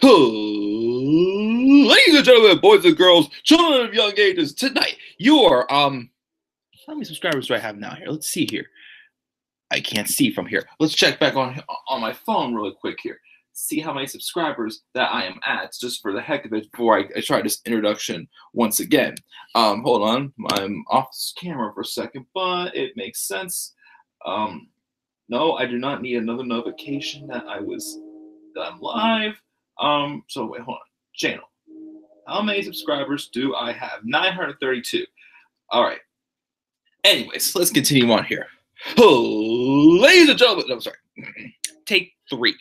Ladies and gentlemen, boys and girls, children of young ages, tonight your how many subscribers do I have now here? Let's see here. I can't see from here. Let's check back on my phone really quick here. See how many subscribers that I am at, just for the heck of it, before I try this introduction once again. Hold on, I'm off camera for a second, but it makes sense. No, I do not need another notification that I'm live. So wait, hold on. Channel. How many subscribers do I have? 932. All right. Anyways, let's continue on here. Oh, ladies and gentlemen, no, sorry. Take 3.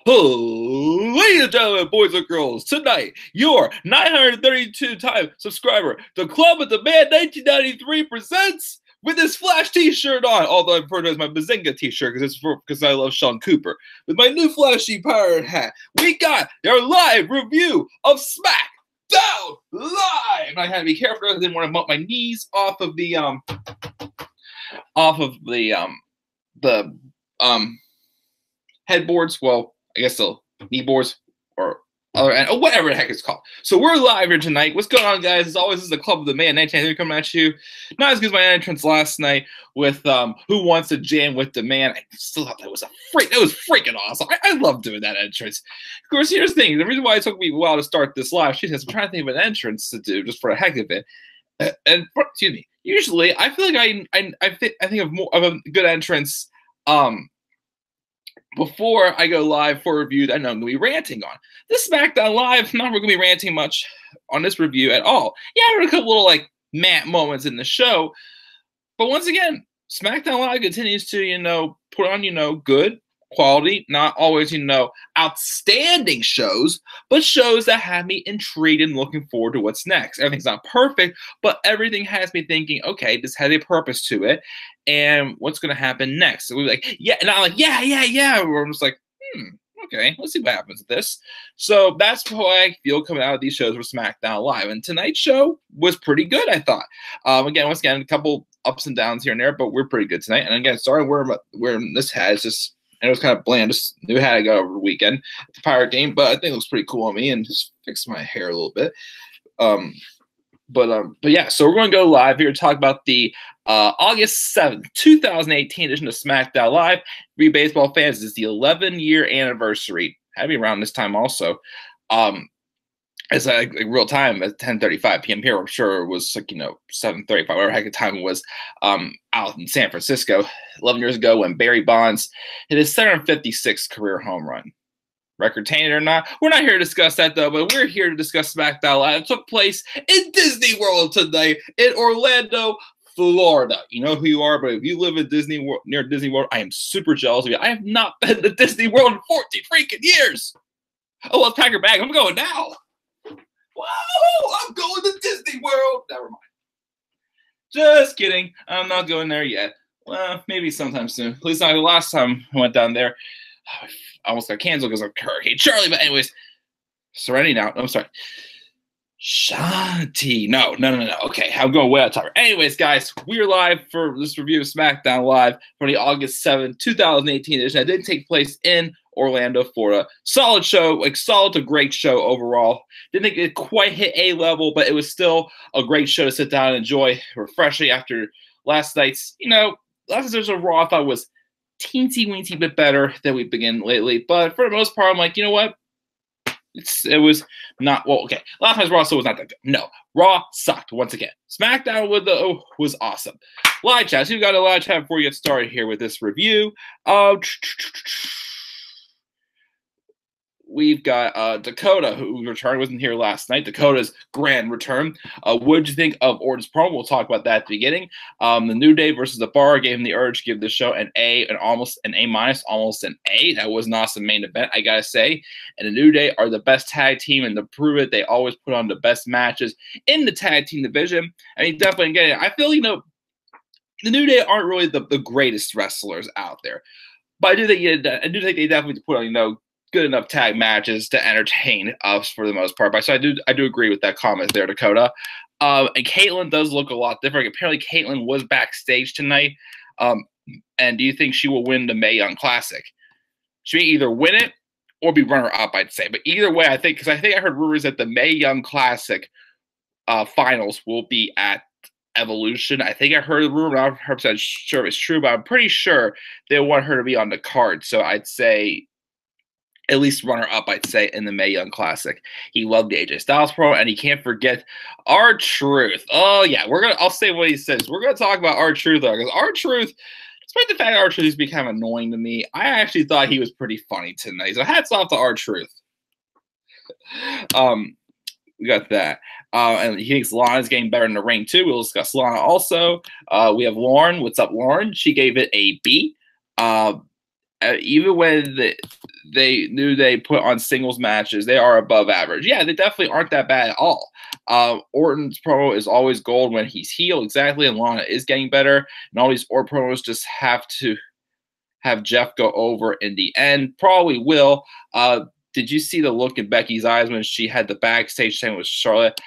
Oh, ladies and gentlemen, boys and girls, tonight, your 932-time subscriber, the Club of the Man 1993 presents, with this Flash t-shirt on, although I prefer it as my Bazinga t-shirt because I love Sean Cooper. With my new flashy pirate hat, we got our live review of Smackdown Live. And I had to be careful because I didn't want to bump my knees off of the headboards. Well, I guess the knee boards or whatever the heck it's called. So we're live here tonight. What's going on, guys? As always, this is the Club of the Man 1993 coming at you. Not as good as my entrance last night with Who Wants to Jam with the Man. I still thought that was freaking awesome. I love doing that entrance. Of course, here's the thing. The reason why it took me a while to start this live shoot is I'm trying to think of an entrance to do just for the heck of it. Excuse me. Usually, I feel like I think of more of a good entrance before I go live for a review that I know I'm going to be ranting on. This SmackDown Live, I'm not going to be ranting much on this review at all. Yeah, there were a couple little, meh moments in the show. But once again, SmackDown Live continues to, put on, good quality, not always, outstanding shows, but shows that have me intrigued and looking forward to what's next. Everything's not perfect, but everything has me thinking, okay, this has a purpose to it, and what's going to happen next? So we're like, yeah, and I'm like, yeah. We're just like, okay, let's see what happens with this. So that's how I feel coming out of these shows for SmackDown Live. And tonight's show was pretty good, I thought. Once again, a couple ups and downs here and there, but we're pretty good tonight. And again, sorry wearing this hat. It's just, and it was kind of bland. Just new hat I got over the weekend at the Pirate game, but I think it looks pretty cool on me and just fixed my hair a little bit. But yeah, so we're going to go live here to talk about the August 7th, 2018 edition of SmackDown Live. For you baseball fans, this is the 11-year anniversary. Had to be around this time also. It's like real time at 10:35 p.m. here. I'm sure it was 7:35, whatever heck of time it was out in San Francisco 11 years ago when Barry Bonds hit his 756th career home run. Record tainted or not, we're not here to discuss that though, but we're here to discuss SmackDown Live. It took place in Disney World today in Orlando, Florida. You know who you are, but if you live in Disney World, near Disney World, I am super jealous of you. I have not been to Disney World in 14 freaking years. Oh, let's pack your bag. I'm going now. Whoa, I'm going to Disney World. Never mind. Just kidding. I'm not going there yet. Well, maybe sometime soon. At least not the last time I went down there. I almost got canceled because of Hurricane Charlie. But anyways, Serenity now. I'm sorry. Shanti. No. Okay, I'm going way out of time. Anyways, guys, we're live for this review of SmackDown Live for the August 7th, 2018 edition. That did take place in Orlando, Florida. Solid show, solid to great show overall. Didn't think it quite hit A level, but it was still a great show to sit down and enjoy, refreshing after last night's, last night's Raw I thought was teensy-weensy bit better than we've been lately. But for the most part, I'm like, you know what? It was not, well, okay. Last night's Raw still was not that good. No, Raw sucked once again. SmackDown was awesome. Live chat. So we got a live chat before we get started here with this review. We've got Dakota, who returned, wasn't here last night. Dakota's grand return. What did you think of Orton's promo? We'll talk about that at the beginning. The New Day versus The Bar gave him the urge to give this show an A, almost an A-, almost an A. That was an awesome main event, I gotta say. And the New Day are the best tag team, and to prove it, they always put on the best matches in the tag team division. I mean, definitely get it. I feel, the New Day aren't really the greatest wrestlers out there. But I do think they definitely put on, good enough tag matches to entertain us for the most part. But so I do agree with that comment there, Dakota. And Caitlyn does look a lot different. Apparently, Caitlyn was backstage tonight. And do you think she will win the Mae Young Classic? She may either win it or be runner-up, I'd say. But either way, I think I heard rumors that the Mae Young Classic finals will be at Evolution. I think I heard the rumor. I'm not 100% sure if it's true, but I'm pretty sure they want her to be on the card. So I'd say at least runner-up, I'd say, in the Mae Young Classic. He loved the AJ Styles promo, and he can't forget R-Truth. Oh, yeah, I'll say what he says. We're going to talk about R-Truth, though, because R-Truth, despite the fact that R-Truth has become annoying to me, I actually thought he was pretty funny tonight. So hats off to R-Truth. We got that. And he thinks Lana's getting better in the ring, too. We'll discuss Lana also. We have Lauren. What's up, Lauren? She gave it a B. Even when they knew they put on singles matches, they are above average. Yeah, they definitely aren't that bad at all. Orton's promo is always gold when he's heel, exactly, and Lana is getting better. And all these Orton promos just have to have Jeff go over in the end. Probably will. Did you see the look in Becky's eyes when she had the backstage thing with Charlotte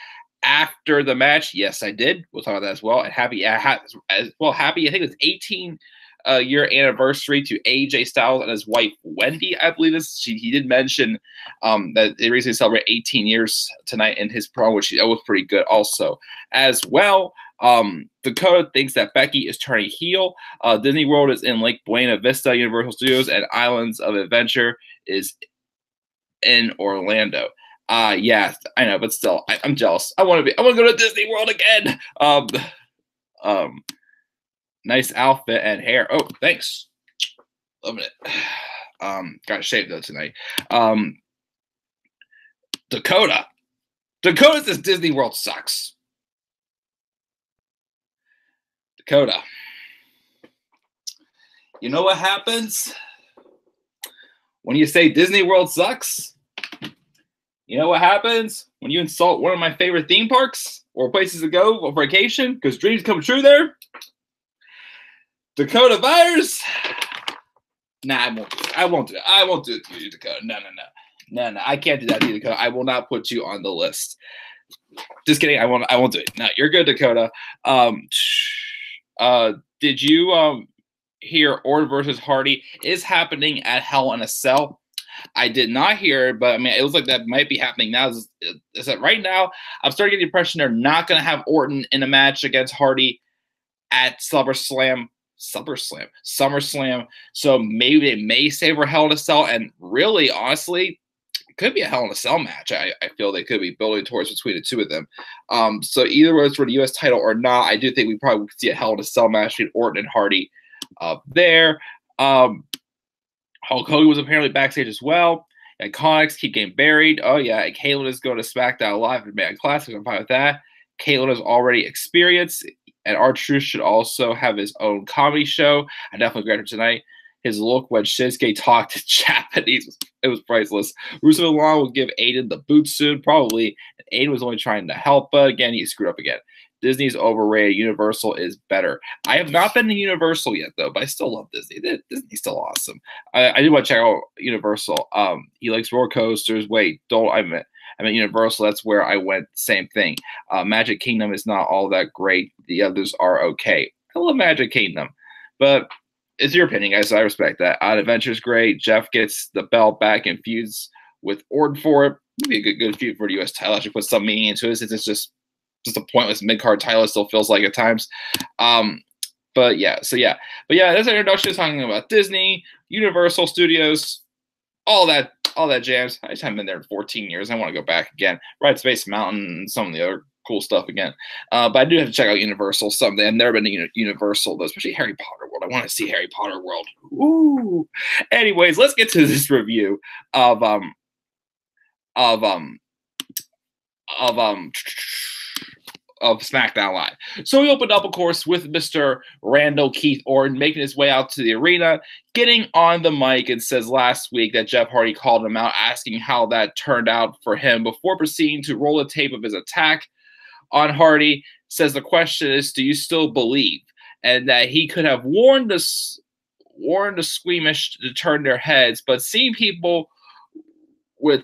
after the match? Yes, I did. We'll talk about that as well. And happy, happy. I think it was 18-year anniversary to AJ Styles and his wife Wendy. I believe he did mention that they recently celebrated 18 years tonight in his promo, which was pretty good also as well. Dakota thinks that Becky is turning heel. Disney World is in Lake Buena Vista, Universal Studios, and Islands of Adventure is in Orlando. Yeah, I know, but still, I'm jealous. I want to go to Disney World again. Nice outfit and hair. Oh, thanks. Loving it. Got shaved though tonight. Dakota says Disney World sucks. Dakota. You know what happens when you say Disney World sucks? You know what happens when you insult one of my favorite theme parks or places to go on vacation because dreams come true there? Dakota Byers? Nah, I won't do it. I won't do it to you, Dakota. No. I can't do that to you, Dakota. I will not put you on the list. Just kidding. I won't do it. No, you're good, Dakota. Did you hear Orton versus Hardy is happening at Hell in a Cell? I did not hear it, but I mean, it was like that might be happening now. Is that right now? I'm starting to get the impression they're not going to have Orton in a match against Hardy at SummerSlam. So maybe they may save for Hell in a Cell, and really, honestly, it could be a Hell in a Cell match. I feel they could be building towards between the two of them. So either way, it's for the U.S. title or not, I do think we probably could see a Hell in a Cell match between Orton and Hardy there. Hulk Hogan was apparently backstage as well. Iconics keep getting buried. Oh, yeah. And Caitlyn is going to SmackDown Live and Man Classic. I'm fine with that. Caitlyn is already experienced. And R-Truth should also have his own comedy show. I definitely agree with tonight. His look when Shinsuke talked in Japanese, it was priceless. Rusev and Long will give Aiden the boot soon, probably. And Aiden was only trying to help, but again, he screwed up again. Disney's overrated. Universal is better. I have not been to Universal yet, though, but I still love Disney. Disney's still awesome. I do want to check out Universal. He likes roller coasters. Wait, I meant Universal. That's where I went. Same thing. Magic Kingdom is not all that great. The others are okay. I love Magic Kingdom, but it's your opinion, guys. So I respect that. Adventure's great. Jeff gets the belt back and feuds with Orton for it. Maybe a good feud for the U.S. title. Actually put some meaning into it since it's just a pointless mid-card title. It still feels like at times. But yeah, that's an introduction talking about Disney, Universal Studios, all that jams. I just haven't been there in 14 years. I want to go back again. Ride Space Mountain and some of the other cool stuff again. But I do have to check out Universal someday. I've never been to Universal, though, especially Harry Potter World. I want to see Harry Potter World. Ooh. Anyways, let's get to this review of SmackDown Live. So we opened up, of course, with Mr. Randall Keith Orton making his way out to the arena, getting on the mic and says last week that Jeff Hardy called him out, asking how that turned out for him before proceeding to roll the tape of his attack on Hardy. Says the question is, do you still believe? And that he could have warned the squeamish to turn their heads, but seeing people with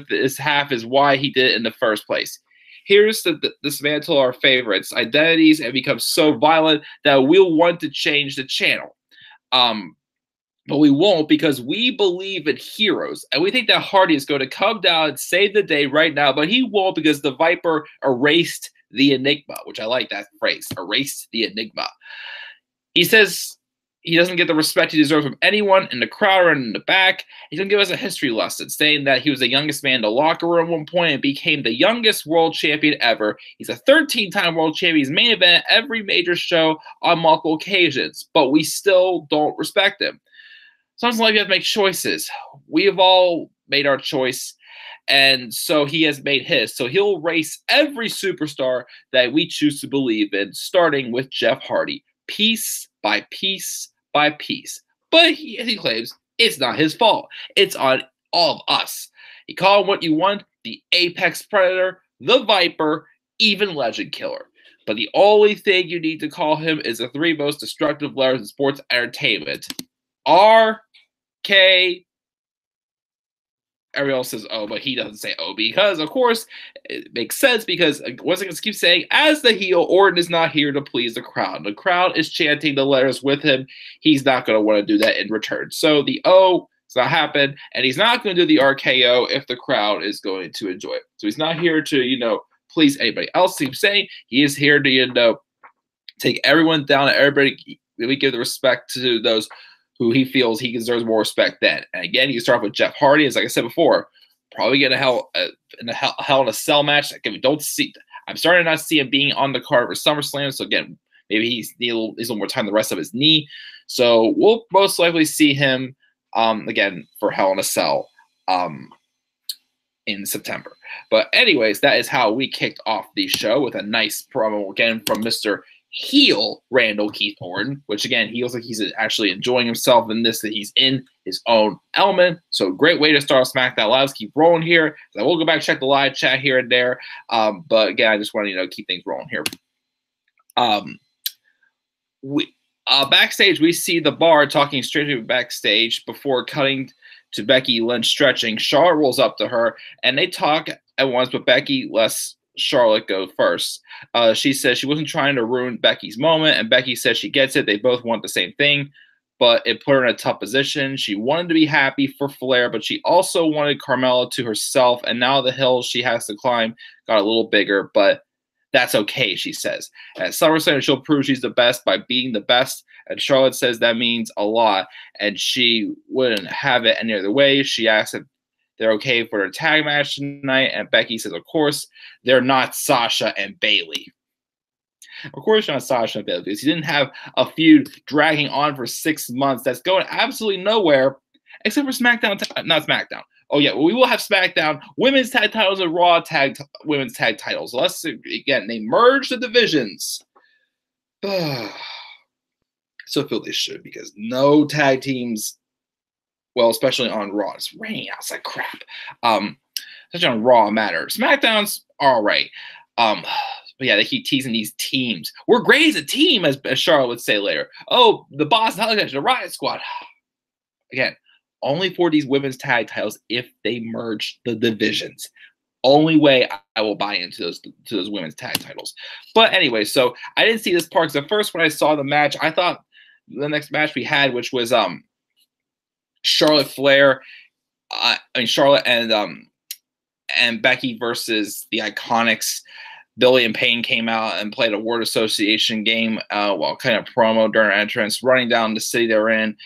his half is why he did it in the first place. Here's to dismantle our favorites' identities and become so violent that we'll want to change the channel. But we won't because we believe in heroes. And we think that Hardy is going to come down and save the day right now. But he won't because the Viper erased the Enigma, which I like that phrase, erased the Enigma. He says he doesn't get the respect he deserves from anyone in the crowd or in the back. He's going to give us a history lesson, saying that he was the youngest man in the locker room at one point and became the youngest world champion ever. He's a 13-time world champion. He's main event every major show on multiple occasions, but we still don't respect him. Sometimes in life you have to make choices. We have all made our choice, and so he has made his. So he'll race every superstar that we choose to believe in, starting with Jeff Hardy, piece by piece by piece. But he claims it's not his fault. It's on all of us. You call him what you want, the apex predator, the Viper, even legend killer. But the only thing you need to call him is the three most destructive letters in sports entertainment. R-K. Everyone else says O, but he doesn't say O because, of course, it makes sense because, once again, keep saying, as the heel, Orton is not here to please the crowd. The crowd is chanting the letters with him. He's not going to want to do that in return. So the O does not happen, and he's not going to do the RKO if the crowd is going to enjoy it. So he's not here to, please anybody else. He's saying he is here to, take everyone down, and everybody, we give the respect to those who he feels he deserves more respect than. And again, you can start off with Jeff Hardy, as like I said before, probably get Hell in a Cell match. Again, we don't see. I'm starting to not see him being on the card for SummerSlam. So again, maybe he's a little more time the rest of his knee. So we'll most likely see him again for Hell in a Cell in September. But anyways, that is how we kicked off the show with a nice promo again from Mr. Heel Randall Keith Orton, which again, he looks like he's actually enjoying himself in this, that he's in his own element. So great way to start SmackDown Live. Let's keep rolling here. So we'll go back, check the live chat here and there. But again, I just want to keep things rolling here. Backstage, we see the Bar talking straight to backstage before cutting to Becky Lynch stretching. Charlotte rolls up to her and they talk at once, but Becky lets Charlotte go first. She says she wasn't trying to ruin Becky's moment, and Becky says she gets it. They both want the same thing, but it put her in a tough position. She wanted to be happy for Flair, but she also wanted Carmella to herself, and now the hill she has to climb got a little bigger, but that's okay, she says. At SummerSlam, she'll prove she's the best by being the best, and Charlotte says that means a lot, and she wouldn't have it any other way. She asks if they're okay for a tag match tonight, and Becky says, of course, they're not Sasha and Bayley. Of course, not Sasha and Bayley, because he didn't have a feud dragging on for 6 months that's going absolutely nowhere, except for SmackDown, not SmackDown. Oh, yeah, well, we will have SmackDown women's tag titles and Raw women's tag titles. Let's, again, they merge the divisions. Still feel they should, because no tag teams, well, especially on Raw, it's raining outside crap. Especially on Raw matter. SmackDown's all right. But yeah, they keep teasing these teams. We're great as a team, as Charlotte would say later. Oh, the Boss Holiday, the Riot Squad. Again, only for these women's tag titles if they merge the divisions. Only way I will buy into those women's tag titles. But anyway, so I didn't see this part because at first when I saw the match, I thought the next match we had, which was Charlotte Flair, Charlotte and Becky versus the Iconics. Billy and Payne came out and played a word association game while kind of promo during entrance, running down the city they're in.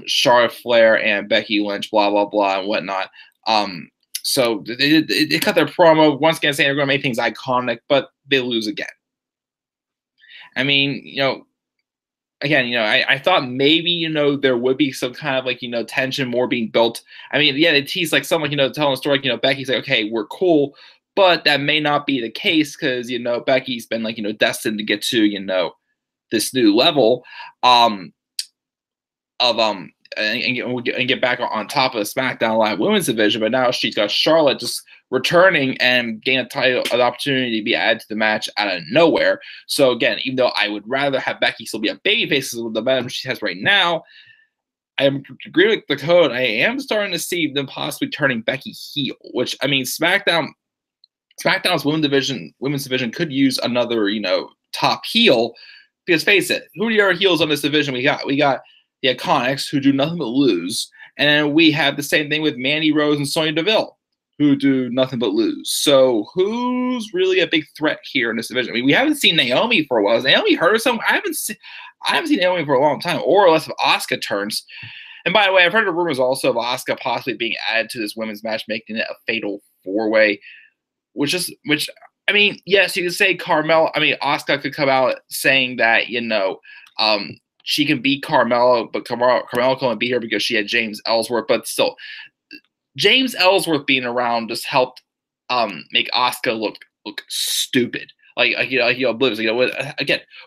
Charlotte Flair and Becky Lynch, blah, blah, blah, and whatnot. So they cut their promo, once again saying they're going to make things iconic, but they lose again. I mean, again, I thought maybe, there would be some kind of like, tension more being built. I mean, yeah, they tease like someone, telling a story, like, Becky's like, okay, we're cool, but that may not be the case because, Becky's been like, destined to get to, this new level and get back on top of the SmackDown Live Women's Division. But now she's got Charlotte just returning and gain an opportunity to be added to the match out of nowhere. So again, even though I would rather have Becky still be a babyface with the momentum she has right now, I agree with the code. I am starting to see them possibly turning Becky heel, which, I mean, SmackDown's women's division could use another, top heel, because face it, who are the other heels on this division we got? We got the Iconics, who do nothing but lose. And then we have the same thing with Mandy Rose and Sonya Deville, who do nothing but lose. So who's really a big threat here in this division? I mean, we haven't seen Naomi for a while. Has Naomi hurt herself? I haven't seen Naomi for a long time, or unless if Asuka turns. And by the way, I've heard the rumors also of Asuka possibly being added to this women's match, making it a fatal four-way, which I mean, yes, you could say Carmella. I mean, Asuka could come out saying that, she can beat Carmella, but Carmella can only beat her because she had James Ellsworth. But still, James Ellsworth being around just helped make Asuka look stupid. Oblivious.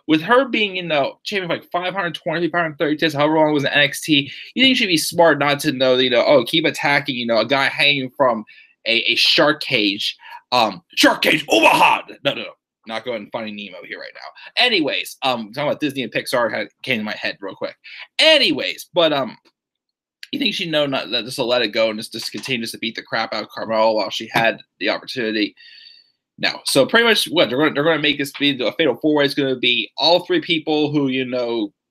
With her being, champion for like 520, 530 days, however long it was in NXT, you think she'd be smart not to know, keep attacking, a guy hanging from a shark cage. Shark cage, Omaha! No. Not going and finding Nemo here right now. Anyways, talking about Disney and Pixar came to my head real quick. Anyways, but you think she'd know not that just to let it go and just continue to beat the crap out of Carmella while she had the opportunity? No. So pretty much what they're going to make this be a fatal four-way. It's going to be all three people who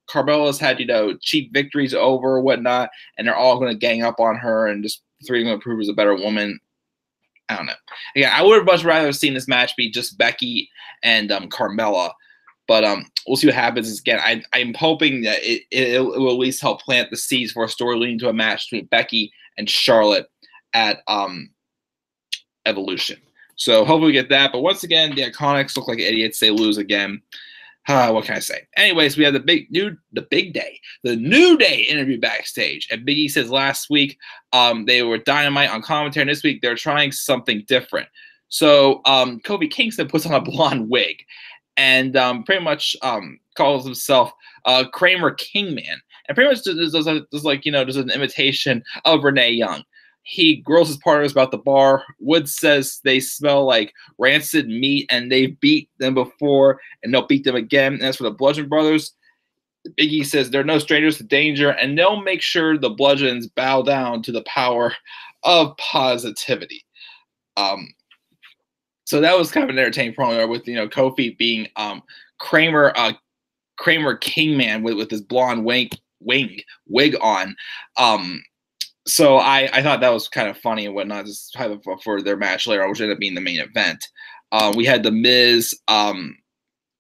Carmella's had cheap victories over or whatnot, and they're all going to gang up on her, and just three going to prove as a better woman. I don't know. Yeah, I would have much rather seen this match be just Becky and Carmella, but we'll see what happens. Again, I'm hoping that it will at least help plant the seeds for a story leading to a match between Becky and Charlotte at Evolution. So hopefully we get that. But once again, the Iconics look like idiots. They lose again. What can I say? Anyways, we have the New Day interview backstage. And Big E says last week they were Dynamite on commentary, and this week they're trying something different. So Kofi Kingston puts on a blonde wig and pretty much calls himself Kramer Kingman, and pretty much does an imitation of Renee Young. He grills his partners about the bar. Woods says they smell like rancid meat and they've beat them before and they'll beat them again. And as for the Bludgeon Brothers, Big E says they're no strangers to danger and they'll make sure the Bludgeons bow down to the power of positivity. So that was kind of an entertaining promo with Kofi being Kramer Kingman with his blonde wig on. So I thought that was kind of funny and whatnot, just for their match later, which ended up being the main event. We had the Miz on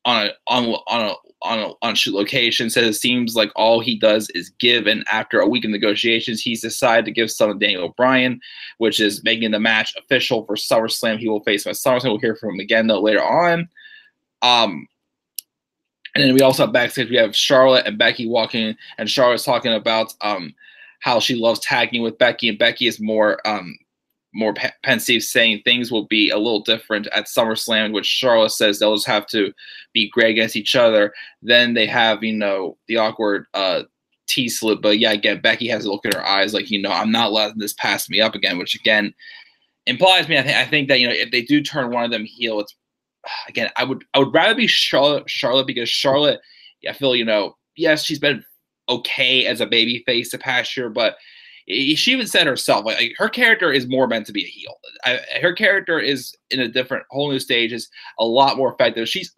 a shoot location. Says it seems like all he does is give, and after a week of negotiations, he's decided to give some to Daniel Bryan, which is making the match official for SummerSlam. He will face him at SummerSlam. We'll hear from him again though later on. And then we also have backstage. We have Charlotte and Becky walking, and Charlotte's talking about how she loves tagging with Becky, and Becky is more pensive, saying things will be a little different at SummerSlam, which Charlotte says they'll just have to be great against each other. Then they have, the awkward T-slip, but yeah, again, Becky has a look in her eyes like, I'm not letting this pass me up again, which again implies me. I think that, if they do turn one of them heel, it's again, I would rather be Charlotte because Charlotte, I feel, yes, she's been okay as a baby face the past year, but she even said herself, like her character is more meant to be a heel. Her character is in a different, whole new stage, is a lot more effective. She's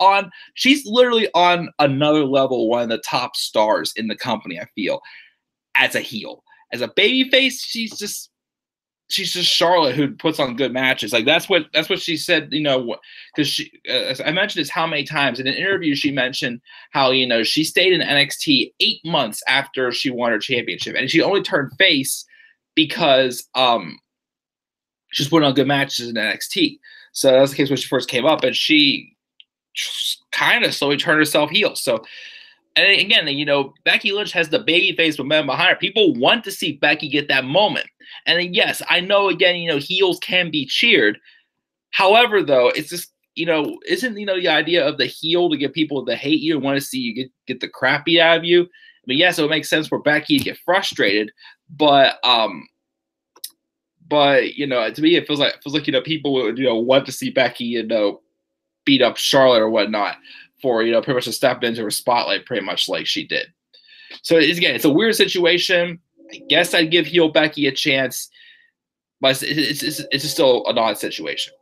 literally on another level, one of the top stars in the company, I feel, as a heel. As a baby face, she's just Charlotte who puts on good matches. Like that's what she said, because she, as I mentioned this how many times in an interview, she mentioned how, she stayed in NXT 8 months after she won her championship, and she only turned face because she's putting on good matches in NXT. So that was the case when she first came up, and she kind of slowly turned herself heel. So, and again, Becky Lynch has the babyface momentum behind her. People want to see Becky get that moment. And then, yes, I know, again, heels can be cheered. However, though, it's just, isn't, the idea of the heel to get people to hate you and want to see you get the crap beat out of you? I mean, yes, it would make sense for Becky to get frustrated, but to me, it feels like people would, want to see Becky, beat up Charlotte or whatnot for, pretty much to step into her spotlight pretty much like she did. So it's a weird situation. I guess I'd give heel Becky a chance, but it's just still an odd situation.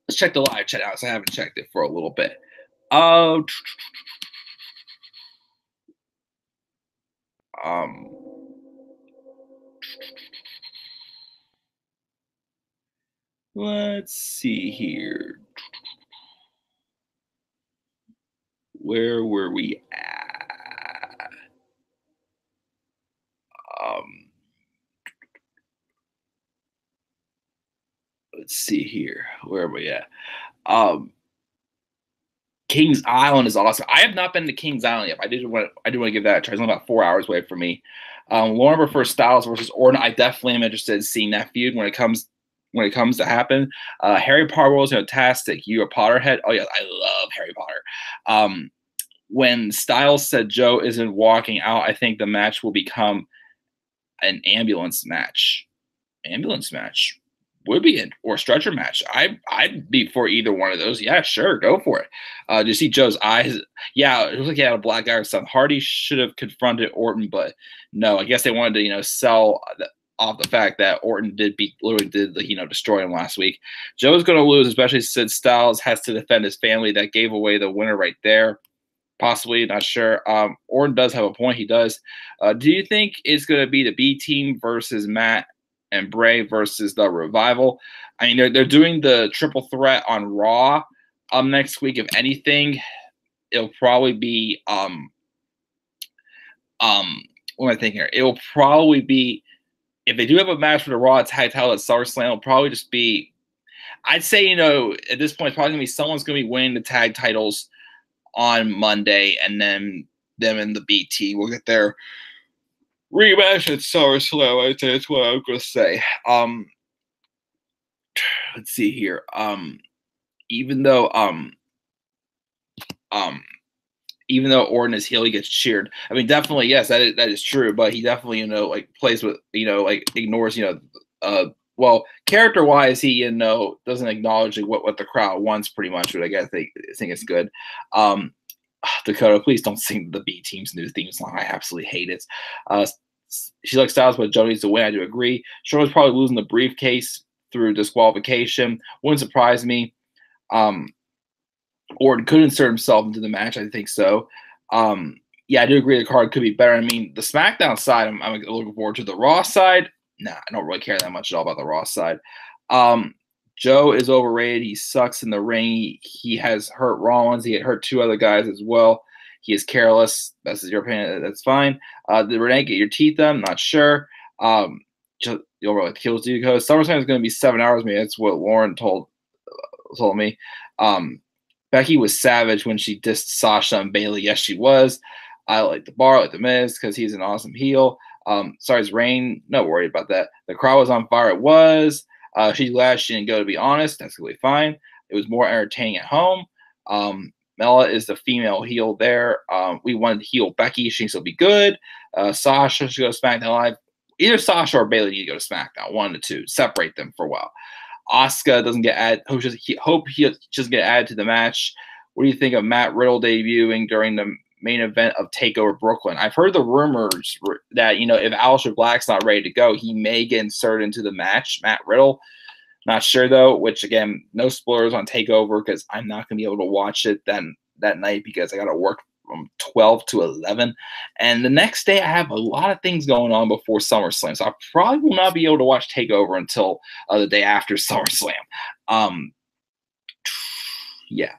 Let's check the live chat out. So I haven't checked it for a little bit. Let's see here. Where were we at? Let's see here. Where are we at? Um, Kings Island is awesome. I have not been to Kings Island yet. I do want to give that a try. It's only about 4 hours away from me. Lauren prefers Styles versus Orton. I definitely am interested in seeing that feud when it comes to happen. Harry Potter was fantastic. You a Potterhead? Oh yeah, I love Harry Potter. When Styles said Joe isn't walking out, I think the match will become an ambulance match. Ambulance match would be it, or stretcher match. I'd be for either one of those. Yeah, sure, go for it. Do you see Joe's eyes? Yeah, it was like he had a black eye or something. Hardy should have confronted Orton, but no. I guess they wanted to sell off the fact that Orton literally did destroy him last week. Joe's going to lose, especially since Styles has to defend his family. That gave away the winner right there. Possibly, not sure. Orton does have a point. He does. Do you think it's going to be the B team versus Matt and Bray versus the Revival? I mean, they're doing the triple threat on Raw next week. If anything, it'll probably be what am I thinking here? It'll probably be, if they do have a match for the Raw tag title at SummerSlam, it'll probably just be, I'd say, at this point, it's probably gonna be someone's gonna be winning the tag titles on Monday, and then them and the BT will get their rematch at SummerSlam. I think that's what I'm gonna say. Let's see here. Even though Orton is heel, he gets cheered. I mean, definitely, yes, that is true. But he definitely, plays with, ignores, well, character-wise, he, doesn't acknowledge what the crowd wants, pretty much. But I guess they think it's good. Dakota, please don't sing the B Team's new theme song. I absolutely hate it. She likes Styles, but Joe needs to win. I do agree. Charlotte's probably losing the briefcase through disqualification. Wouldn't surprise me. Orton could insert himself into the match. I think so. Yeah, I do agree the card could be better. I mean, the SmackDown side, I'm looking forward to. The Raw side, nah, I don't really care that much at all about the Raw side. Joe is overrated. He sucks in the ring. He has hurt Rollins. He had hurt two other guys as well. He is careless. That's your opinion. That's fine. Did Renee get your teeth done? Not sure. You'll really kills do because SummerSlam is going to be 7 hours. Maybe that's what Lauren told me. Becky was savage when she dissed Sasha and Bayley. Yes, she was. I like the Bar, I like the Miz because he's an awesome heel. Sorry, it's Rain. Not worried about that. The crowd was on fire. It was. She's glad she didn't go, to be honest. That's really fine. It was more entertaining at home. Mela is the female heel there. We wanted to heel Becky. She will be good. Sasha should go to SmackDown Live. Either Sasha or Bayley need to go to SmackDown. One of the two. Separate them for a while. Asuka doesn't get added. Hope he just get added to the match. What do you think of Matt Riddle debuting during the main event of TakeOver Brooklyn? I've heard the rumors that if Aleister Black's not ready to go, he may get inserted into the match. Matt Riddle, not sure though. Which again, no spoilers on TakeOver because I'm not gonna be able to watch it that night because I gotta work from 12 to 11, and the next day I have a lot of things going on before SummerSlam, so I probably will not be able to watch TakeOver until the day after SummerSlam. Yeah,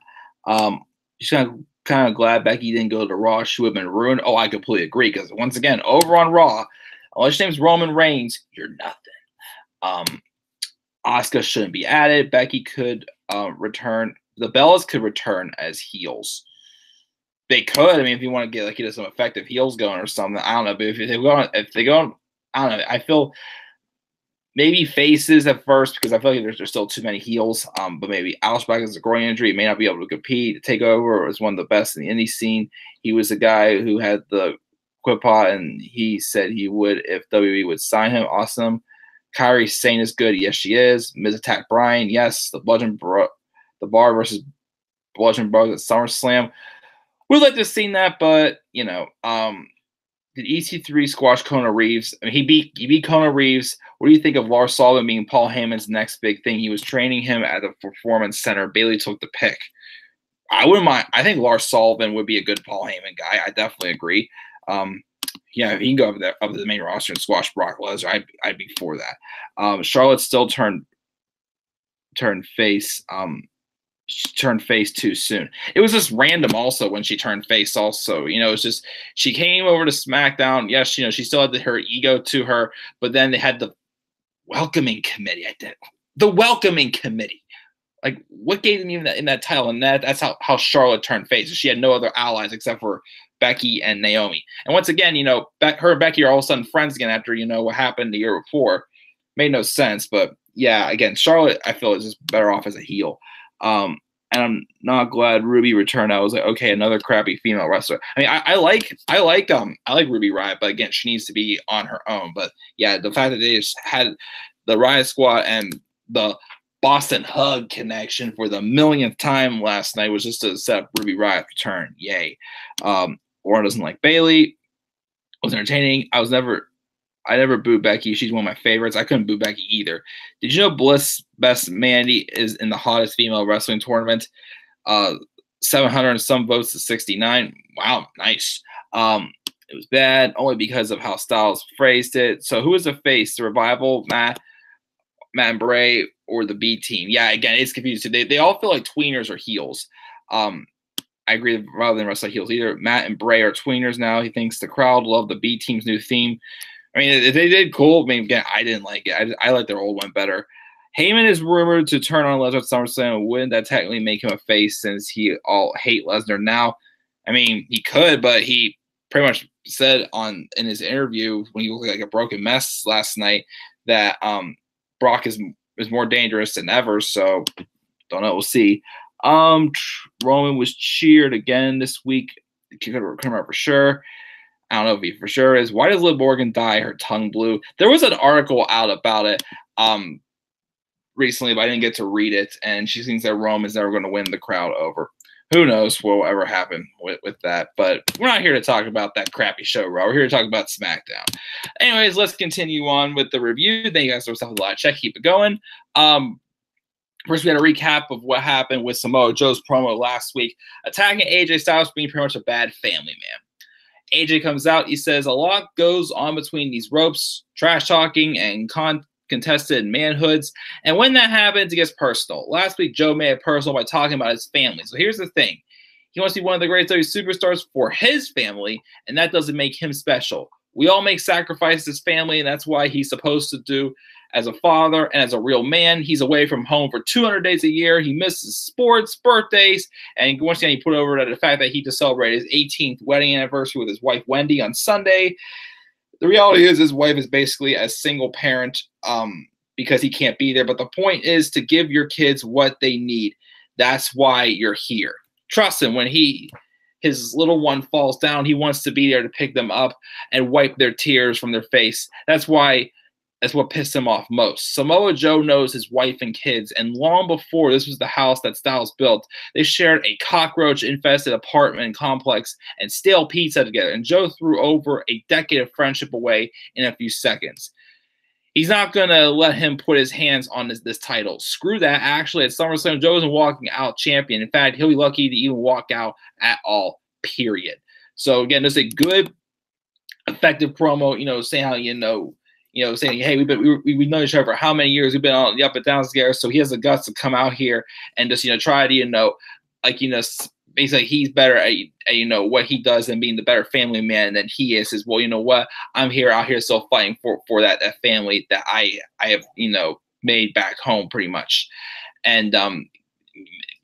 just kind of glad Becky didn't go to Raw. She would have been ruined. Oh, I completely agree because once again, over on Raw, unless your name's Roman Reigns, you're nothing. Asuka shouldn't be added. Becky could return. The Bellas could return as heels. They could. I mean, if you want to get some effective heels going or something, I don't know. But if they go, I don't know. I feel maybe faces at first because I feel like there's still too many heels. But maybe Aleister Black has a groin injury. He may not be able to compete. TakeOver was one of the best in the indie scene. He was a guy who had the Quipot, and he said he would if WWE would sign him. Awesome. Kairi Sane is good. Yes, she is. Miz attacked Bryan. Yes. The Bar versus Bludgeon Brothers at SummerSlam. We'd like to have seen that, but did EC3 squash Kona Reeves? I mean, he beat Kona Reeves. What do you think of Lars Sullivan being Paul Heyman's next big thing? He was training him at the Performance Center. Bayley took the pick. I wouldn't mind. I think Lars Sullivan would be a good Paul Heyman guy. I definitely agree. Yeah, if he can go up to the main roster and squash Brock Lesnar, I'd be for that. Charlotte still turned face. She turned face too soon. It was just random also when she turned face also. It's just she came over to SmackDown. Yes, she still had her ego to her, but then they had the welcoming committee. The welcoming committee. Like, what gave them even in that title? And that's how Charlotte turned face. She had no other allies except for Becky and Naomi. And once again, her and Becky are all of a sudden friends again after, what happened the year before. Made no sense. But yeah, again, Charlotte, I feel, is just better off as a heel. And I'm not glad Ruby returned. I was like, okay, another crappy female wrestler. I mean, I like Ruby Riott, but again, she needs to be on her own. But yeah, the fact that they just had the Riott Squad and the Boston Hug connection for the millionth time last night was just to set up Ruby Riott's return. Yay. Lauren doesn't like Bayley. It was entertaining. I never booed Becky. She's one of my favorites. I couldn't boo Becky either. Did you know Bliss Best Mandy is in the hottest female wrestling tournament? 700 and some votes to 69. Wow, nice. It was bad only because of how Styles phrased it. So who is the face? The Revival, Matt and Bray, or the B team? Yeah, again, it's confusing. They all feel like tweeners or heels. I agree, rather than wrestle heels. Either Matt and Bray are tweeners now. He thinks the crowd loved the B team's new theme. I mean, they did cool. I mean, again, I didn't like it. I like their old one better. Heyman is rumored to turn on Lesnar at SummerSlam. Wouldn't that technically make him a face since he all hate Lesnar now? I mean, he could, but he pretty much said in his interview when he looked like a broken mess last night that Brock is more dangerous than ever. So don't know. We'll see. Roman was cheered again this week. Could come out for sure. I don't know if he for sure is. Why does Liv Morgan dye her tongue blue? There was an article out about it recently, but I didn't get to read it. And she thinks that Roman's never going to win the crowd over. Who knows what will ever happen with that. But we're not here to talk about that crappy show, Raw. We're here to talk about SmackDown. Anyways, let's continue on with the review. Thank you guys for stuff with a lot of check. Keep it going. First, we had a recap of what happened with Samoa Joe's promo last week, attacking AJ Styles for being pretty much a bad family man. AJ comes out. He says a lot goes on between these ropes, trash talking, and contested manhoods. And when that happens, it gets personal. Last week, Joe made it personal by talking about his family. So here's the thing. He wants to be one of the greatest WWE superstars for his family, and that doesn't make him special. We all make sacrifices as family, and that's why he's supposed to do as a father and as a real man. He's away from home for 200 days a year. He misses sports, birthdays, and once again, he put over the fact that he just celebrated his 18th wedding anniversary with his wife, Wendy, on Sunday. The reality is his wife is basically a single parent because he can't be there. But the point is to give your kids what they need. That's why you're here. Trust him, when his little one falls down, he wants to be there to pick them up and wipe their tears from their face. That's what pissed him off most. Samoa Joe knows his wife and kids, and long before this was the house that Styles built, they shared a cockroach-infested apartment complex and stale pizza together, and Joe threw over a decade of friendship away in a few seconds. He's not going to let him put his hands on this title. Screw that. Actually, at SummerSlam, Joe isn't walking out champion. In fact, he'll be lucky to even walk out at all, period. So, again, there's a good, effective promo, saying how, saying, hey, we've known each other for how many years? We've been on the up and downs together. So he has the guts to come out here and just, try to, basically he's better at what he does and being the better family man than he is. Well, you know what? I'm out here still fighting for that family that I have, made back home pretty much. And,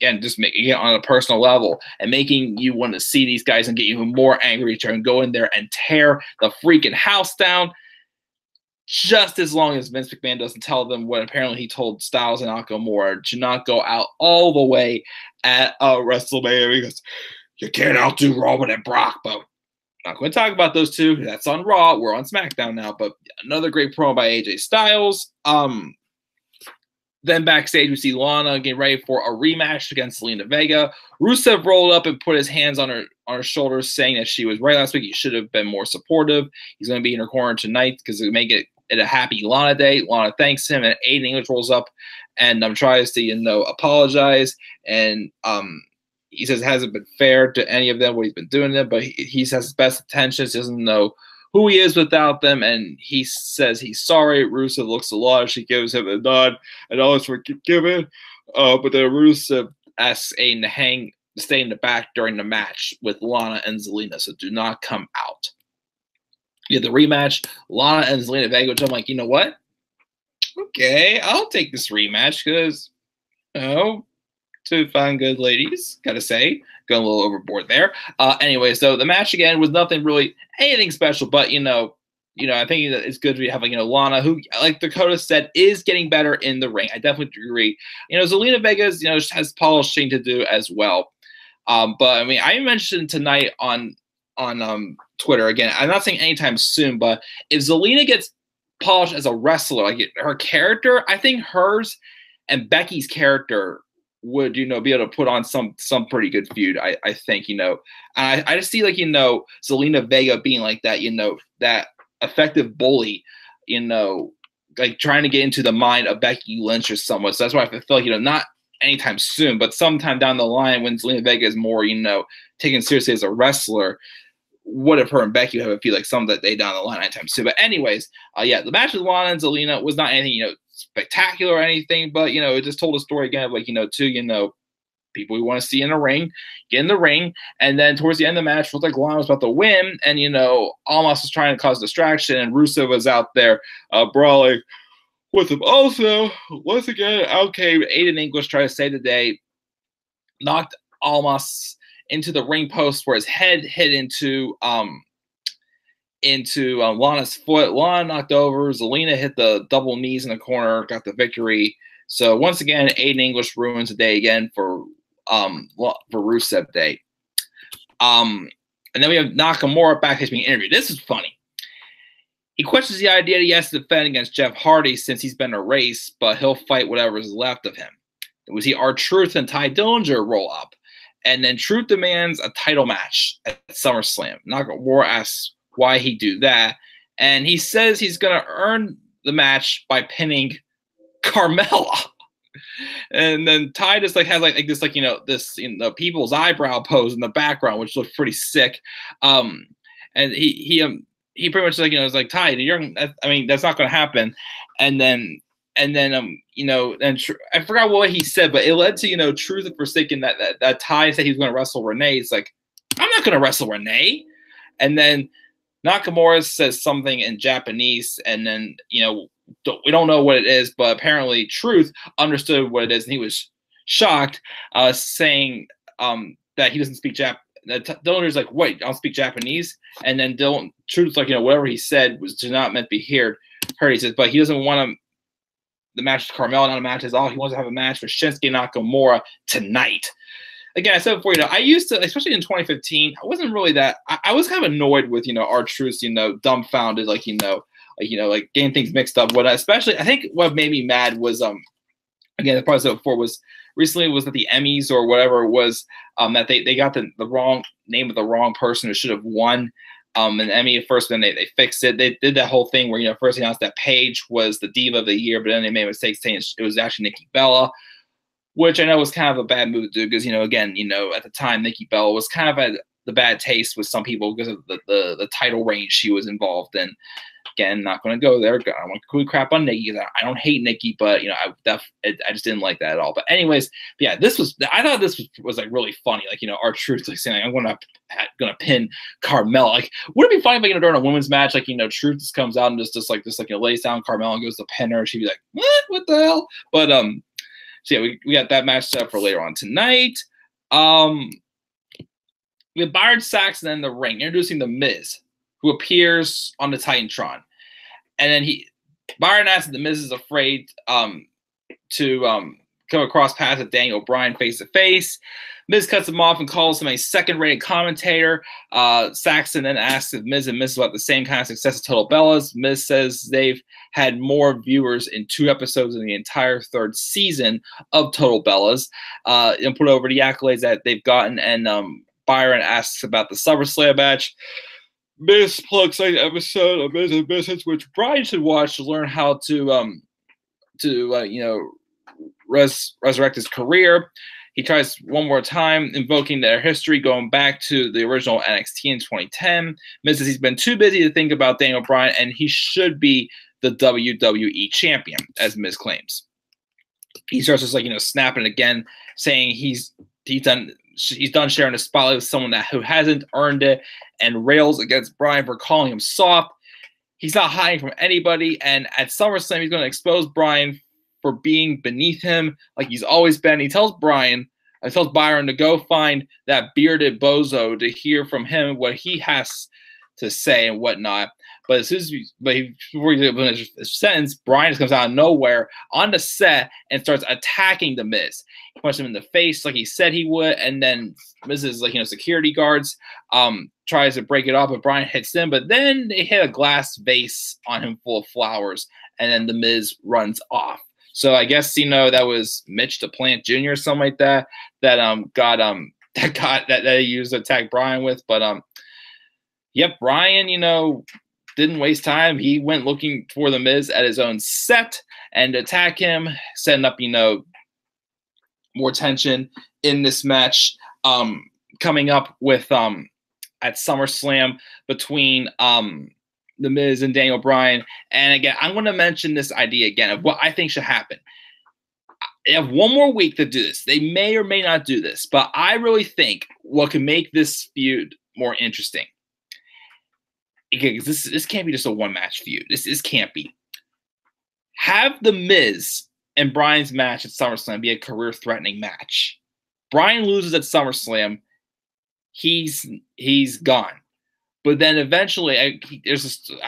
again, just making it on a personal level and making you want to see these guys and get even more angry and go in there and tear the freaking house down. Just as long as Vince McMahon doesn't tell them what apparently he told Styles and Nakamura to not go out all the way at WrestleMania because you can't outdo Roman and Brock. But I'm not going to talk about those two. That's on Raw. We're on SmackDown now. But another great promo by AJ Styles. Then backstage, we see Lana getting ready for a rematch against Zelina Vega. Rusev rolled up and put his hands on her shoulders, saying that she was right last week. He should have been more supportive. He's going to be in her corner tonight because it'll make it a happy Lana day. Lana thanks him, and Aiden English rolls up and tries to apologize. And he says it hasn't been fair to any of them what he's been doing to them, but he has his best intentions. He doesn't know who he is without them, and he says he's sorry. Rusev looks a lot. She gives him a nod, and all is forgiven. But then Rusev asks Aiden to stay in the back during the match with Lana and Zelina, so do not come out. You have the rematch, Lana and Zelina Vega, which I'm like, you know what? Okay, I'll take this rematch because, two fine, good ladies, gotta say. Going a little overboard there. Anyway, so the match again was nothing really, anything special, but, I think that it's good to have, Lana, who, like Dakota said, is getting better in the ring. I definitely agree. Zelina Vega's, has polishing to do as well. But, I mean, I mentioned tonight on Twitter, again, I'm not saying anytime soon, but if Zelina gets polished as a wrestler, like her character, I think hers and Becky's character would, be able to put on some pretty good feud. I think, I just see, like, Zelina Vega being like that, that effective bully, like trying to get into the mind of Becky Lynch or someone. So that's why I feel like, not anytime soon, but sometime down the line when Zelina Vega is more, taken seriously as a wrestler, what if her and Becky would have a feud like some that they down the line anytime soon. But anyways, the match with Lana and Zelina was not anything, spectacular or anything, but, it just told a story again of, like, two, people we want to see in a ring, get in the ring. And then towards the end of the match, it looked like Lana was about to win. And, Almas was trying to cause distraction. And Rusev was out there brawling with him. Also, once again, out came Aiden English trying to save the day. Knocked Almas into the ring post where his head hit into Lana's foot. Lana knocked over. Zelina hit the double knees in the corner, got the victory. So once again, Aiden English ruins the day again for Rusev Day. And then we have Nakamura backstage being interviewed. This is funny. He questions the idea that he has to defend against Jeff Hardy since he's been erased, but he'll fight whatever's left of him. We see R-Truth and Ty Dillinger roll up. And then Truth demands a title match at SummerSlam. Nakamura asks why he do that. And he says he's going to earn the match by pinning Carmella. And then Ty just has this people's eyebrow pose in the background, which looked pretty sick. And he pretty much is like, Ty, that's not going to happen. And then I forgot what he said, but it led to, Truth and Forsaken that Ty said he was going to wrestle Renee. It's like, I'm not going to wrestle Renee. And then Nakamura says something in Japanese, and then, we don't know what it is, but apparently Truth understood what it is, and he was shocked, saying that he doesn't speak Japanese. Dillinger's like, wait, I don't speak Japanese? And then Truth's like, whatever he said was not meant to be heard. He says, but he doesn't want the match with Carmella, not a match at all. He wants to have a match with Shinsuke Nakamura tonight. Again, I said before, I used to, especially in 2015, I wasn't really that, I was kind of annoyed with, R-Truth, dumbfounded, like getting things mixed up. What especially, I think what made me mad was, again, the part I said before was recently was that the Emmys or whatever it was, that they got the wrong name of the wrong person who should have won an Emmy at first, then they fixed it. They did that whole thing where, first they announced that Paige was the Diva of the Year, but then they made a mistake saying it was actually Nikki Bella, which I know was kind of a bad move to do because, again, at the time, Nikki Bella was kind of at the bad taste with some people because of the title range she was involved in. Again, not going to go there. I don't want to crap on Nikki. I don't hate Nikki, but I just didn't like that at all. But anyways, yeah, I thought this was like really funny. Like R-Truth like saying, I'm gonna pin Carmella. Like, would it be funny if during a women's match, like Truth just comes out and just lays down Carmella and goes to pin her. She'd be like, what the hell? But so yeah, we got that match set up for later on tonight. We have Byron Saxton in the ring introducing The Miz, who appears on the Titantron. And then Byron asks if The Miz is afraid to come across paths with Daniel Bryan face to face. Miz cuts him off and calls him a second-rated commentator. Saxton then asks if Miz and Miz will have the same kind of success as Total Bellas. Miz says they've had more viewers in 2 episodes in the entire 3rd season of Total Bellas. And put over the accolades that they've gotten. And Byron asks about the SummerSlam match. Miz plugs an episode of Miz and Mrs., which Brian should watch to learn how to resurrect his career. He tries one more time, invoking their history, going back to the original NXT in 2010. Miz says he's been too busy to think about Daniel Bryan, and he should be the WWE champion, as Miz claims. He starts just snapping again, saying he's done sharing the spotlight with someone who hasn't earned it, and rails against Bryan for calling him soft. He's not hiding from anybody, and at SummerSlam, he's going to expose Bryan for being beneath him like he's always been. He tells Byron to go find that bearded bozo to hear from him what he has to say and whatnot. But before he finishes his sentence, Bryan just comes out of nowhere on the set and starts attacking The Miz. He punches him in the face like he said he would, and then Miz's security guards tries to break it off, but Bryan hits them. But then they hit a glass vase on him full of flowers, and then The Miz runs off. So I guess that was Mitch the Plant Jr. or something like that he used to attack Bryan with. But yep, Bryan didn't waste time. He went looking for The Miz at his own set and attack him, setting up more tension in this match coming up with at SummerSlam between The Miz and Daniel Bryan. And again, I'm going to mention this idea again of what I think should happen. They have one more week to do this. They may or may not do this, but I really think what can make this feud more interesting, because this can't be just a one-match feud. This can't be. Have The Miz and Bryan's match at SummerSlam be a career-threatening match. Bryan loses at SummerSlam. He's gone. But then eventually, I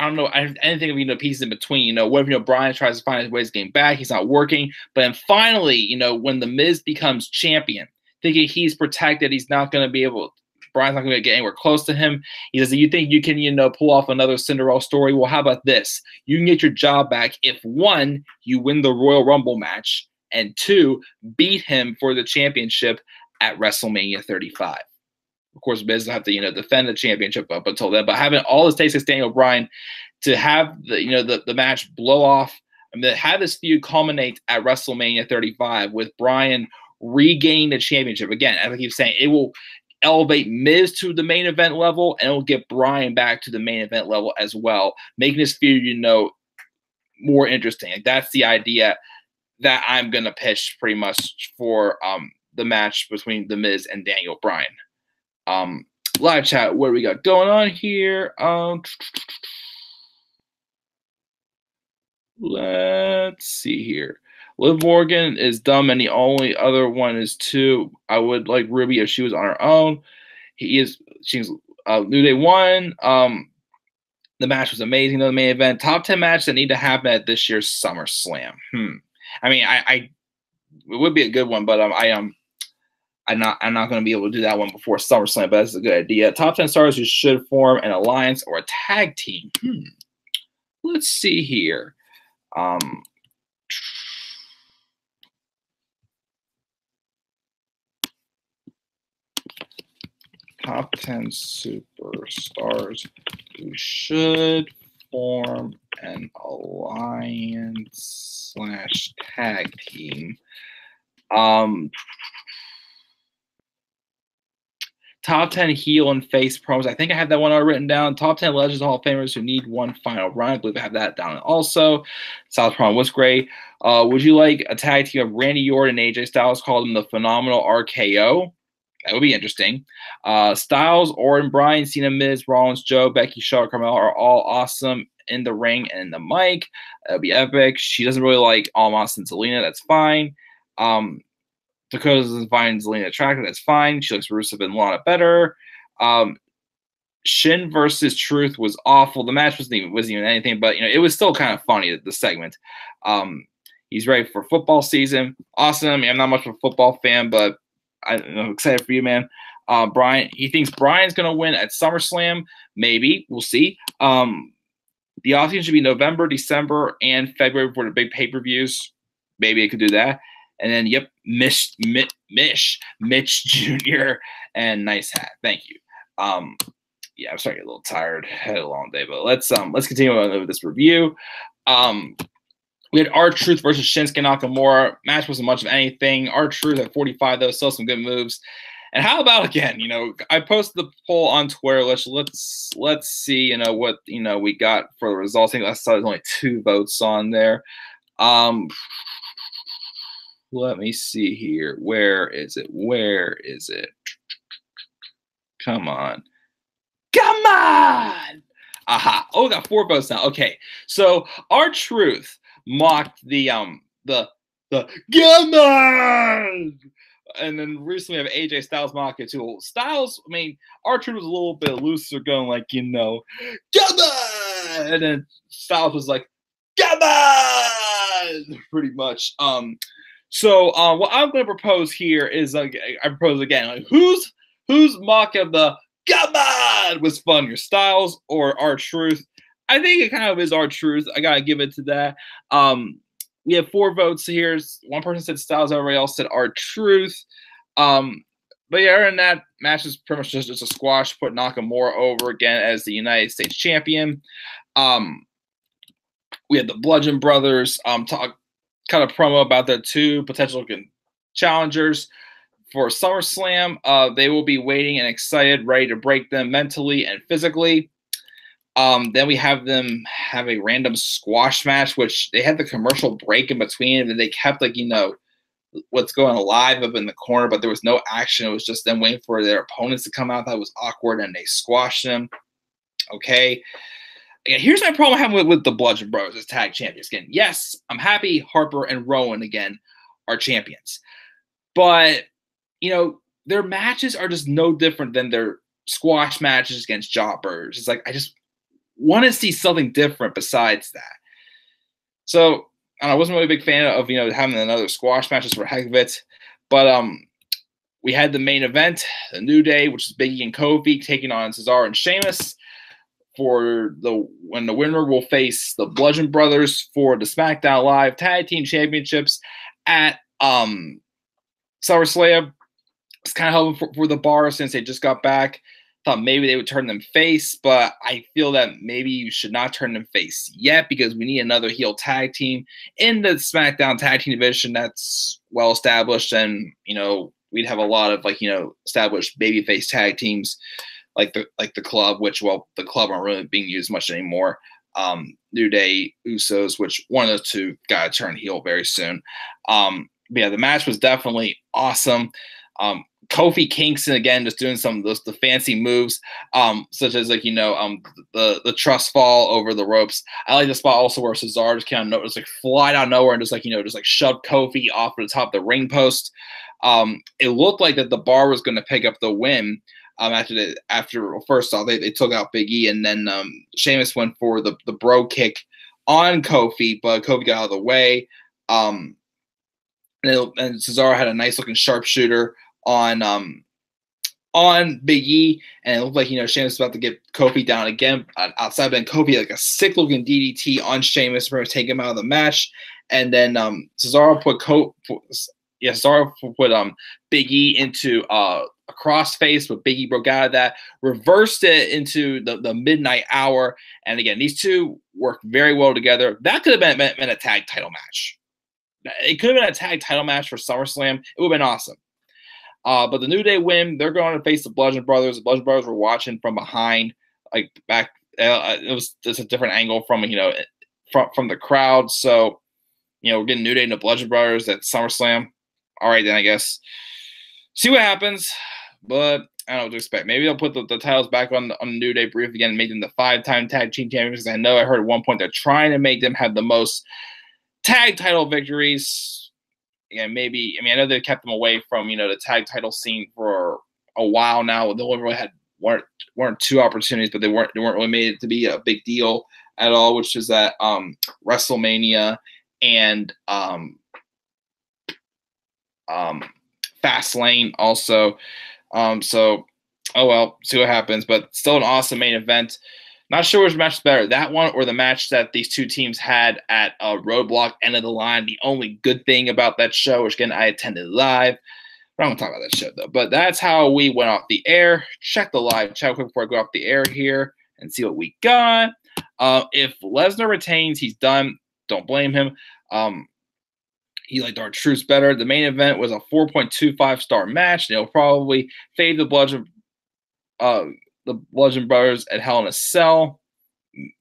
don't know, anything of pieces in between. What if Bryan tries to find his ways getting back? He's not working. But then finally, when The Miz becomes champion, thinking he's protected, he's not going to be able. Bryan's not going to get anywhere close to him. He says, "You think you can, pull off another Cinderella story? Well, how about this? You can get your job back if 1, you win the Royal Rumble match, and 2, beat him for the championship at WrestleMania 35." Of course, Miz will have to, defend the championship up until then. But having all this takes against Daniel Bryan to have the match blow off, to have this feud culminate at WrestleMania 35 with Bryan regaining the championship. Again, as I keep saying, it will elevate Miz to the main event level, and it will get Bryan back to the main event level as well, making this feud, more interesting. That's the idea that I'm going to pitch pretty much for the match between The Miz and Daniel Bryan. Live chat, what do we got going on here? Let's see here. Liv Morgan is dumb, and the only other one is 2. I would like Ruby if she was on her own. She's New Day 1. The match was amazing, though, the main event. Top 10 matches that need to happen at this year's SummerSlam. I mean, it would be a good one, but I'm not going to be able to do that one before SummerSlam, but that's a good idea. Top 10 stars who should form an alliance or a tag team. Let's see here. Top 10 superstars who should form an alliance / tag team. Top 10 heel and face promos. I think I have that one already written down. Top 10 Legends Hall of Famers who need one final run. I believe I have that down also. South Prom was great. Would you like a tag team of Randy Orton and AJ Styles called them the Phenomenal RKO? That would be interesting. Styles, Orton, Bryan, Cena, Miz, Rollins, Joe, Becky, Shaw, Carmella are all awesome in the ring and in the mic. That would be epic. She doesn't really like Almas and Zelina. That's fine. Dakota doesn't find Zelina attractive. That's fine. She likes Rusev and Lana better. Shin versus Truth was awful. The match wasn't even anything, but it was still kind of funny, the segment. He's ready for football season. Awesome. I mean, I'm not much of a football fan, but I'm excited for you, man. Bryan, he thinks Bryan's going to win at SummerSlam. Maybe. We'll see. The offseason should be November, December, and February for the big pay-per-views. Maybe it could do that. And then, yep, Mitch Jr. and nice hat. Thank you. Yeah, I'm starting to get a little tired. Had a long day, but let's continue on with this review. We had R-Truth versus Shinsuke Nakamura. Match wasn't much of anything. R-Truth at 45, though, still some good moves. And how about, again, I posted the poll on Twitter. Let's see, what, we got for the results. I think last time there was only 2 votes on there. Let me see here. Where is it? Come on. Aha. Oh, we got 4 votes now. Okay. So R-Truth mocked the come on. And then recently we have AJ Styles mock it too. Styles, I mean, R-Truth was a little bit looser, going like, come on. And then Styles was like, come on, pretty much. So what I'm going to propose here is, I propose again, whose mock of the come on was funnier, Styles or R-Truth? I think it kind of is R-Truth. I gotta give it to that. We have 4 votes here. One person said Styles, everybody else said R-Truth. But yeah, other than that, match is pretty much just a squash. Put Nakamura over again as the United States champion. We had the Bludgeon Brothers talk kind of promo about their 2 potential challengers for SummerSlam. They will be waiting and excited, ready to break them mentally and physically. Then we have them have a random squash match, which they had the commercial break in between, and they kept what's going live up in the corner, but there was no action. It was just them waiting for their opponents to come out. That was awkward, and they squashed them. Okay. Again, here's my problem having with the Bludgeon Brothers as tag champions. Again, yes, I'm happy Harper and Rowan again are champions, but their matches are just no different than their squash matches against jobbers. It's like I just want to see something different besides that. So I wasn't really a big fan of having another squash match just for heck of it. But we had the main event, the New Day, which is Biggie and Kofi taking on Cesaro and Sheamus. When the winner will face the Bludgeon Brothers for the SmackDown Live Tag Team Championships at SummerSlam. It's kind of hoping for the Bar since they just got back. Thought maybe they would turn them face, but I feel that maybe you should not turn them face yet because we need another heel tag team in the SmackDown tag team division that's well established, and we'd have a lot of established babyface tag teams like the Club, which the Club aren't really being used much anymore. New Day, Usos, which one of those 2 got to turn heel very soon. But yeah, the match was definitely awesome. Kofi Kingston again just doing some of the fancy moves, such as the trust fall over the ropes. I like the spot also where Cesaro just kind of just fly out of nowhere and just shoved Kofi off the top of the ring post. It looked like that the Bar was going to pick up the win. First off they took out Big E, and then Sheamus went for the bro kick on Kofi, but Kofi got out of the way. And Cesaro had a nice looking sharpshooter on Big E, and it looked like Sheamus was about to get Kofi down again outside. Then Kofi a sick looking DDT on Sheamus to take him out of the match, and then Cesaro put Big E into a crossface, but Big E broke out of that, reversed it into the midnight hour, and again these 2 work very well together. That could have been a tag title match. It could have been a tag title match for SummerSlam. It would have been awesome. But the New Day win. They're going to face the Bludgeon Brothers. The Bludgeon Brothers were watching from behind, back. It was just a different angle from the crowd. So we're getting New Day and the Bludgeon Brothers at SummerSlam. All right, then I guess see what happens. But I don't know what to expect. Maybe they'll put the titles back on the New Day brief again and make them the 5-time tag team champions. Because I know I heard at one point they're trying to make them have the most tag title victories. Yeah, maybe. I know they kept them away from the tag title scene for a while now. They only really had weren't 2 opportunities, but they weren't really made it to be a big deal at all. Which is at WrestleMania and Fastlane also. So oh well, see what happens. But still an awesome main event. Not sure which match is better, that one or the match that these 2 teams had at Roadblock, End of the Line. The only good thing about that show, which again I attended live. But I'm going to talk about that show though. But that's how we went off the air. Check the live chat quick before I go off the air here and see what we got. If Lesnar retains, he's done. Don't blame him. He liked our truths better. The main event was a 4.25 star match. They'll probably fade the Bludgeon Brothers at Hell in a Cell.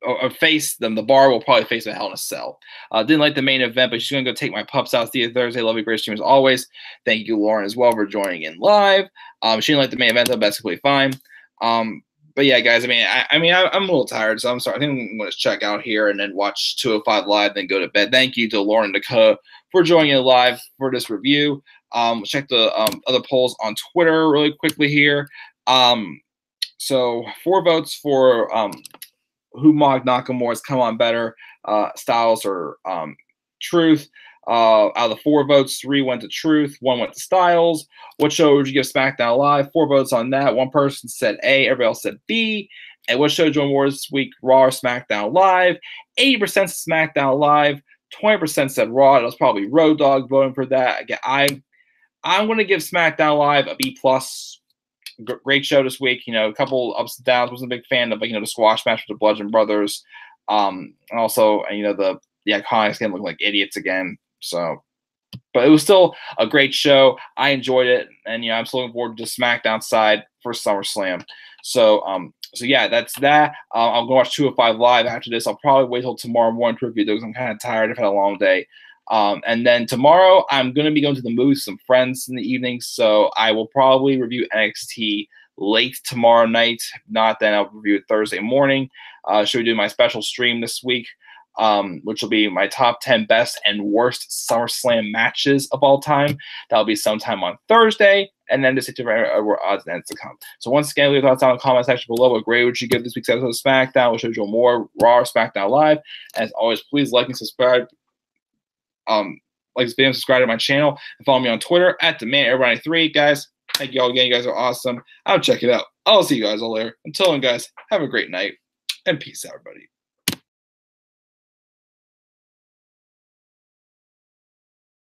Or face them. The Bar will probably face a Hell in a Cell. Didn't like the main event, but she's going to go take my pups out see you Thursday. Love you, great stream as always. Thank you, Lauren, as well for joining in live. She didn't like the main event, though. That's completely fine. But yeah, guys, I'm a little tired, so I'm sorry. I think I'm going to check out here and then watch 205 live, then go to bed. Thank you to Lauren and Dakota for joining in live for this review. Check the other polls on Twitter really quickly here. So 4 votes for who mocked Nakamura's Come On Better, Styles or Truth. Out of the 4 votes, 3 went to Truth, 1 went to Styles. What show would you give SmackDown Live? 4 votes on that. 1 person said A, everybody else said B. And what show joined more this week? Raw or SmackDown Live? 80% said SmackDown Live. 20% said Raw. It was probably Road Dogg voting for that. Again, I'm going to give SmackDown Live a B+. Great show this week. A couple ups and downs. Wasn't a big fan of the squash match with the Bludgeon Brothers. And also, the Iconics again looking like idiots again. So, but it was still a great show. I enjoyed it, and I'm still looking forward to the SmackDown side for SummerSlam. So yeah, that's that. I'll go watch 205 live after this. I'll probably wait till tomorrow morning to review those. I'm kind of tired. I've had a long day. And then tomorrow I'm going to be going to the movies with some friends in the evening, so I will probably review NXT late tomorrow night. If not, then I'll review it Thursday morning. Should we do my special stream this week, which will be my top 10 best and worst SummerSlam matches of all time. That'll be sometime on Thursday, and then just to odds and ends to come. So once again, leave your thoughts down in the comment section below. What grade would you give this week's episode of SmackDown? We'll show you more Raw or SmackDown Live. As always, please like and subscribe. Like this video, subscribe to my channel, and follow me on Twitter at TheManEverybody3. Guys, thank you all again. You guys are awesome. I'll check it out. I'll see you guys all later. Until then, guys, have a great night, and peace out, everybody.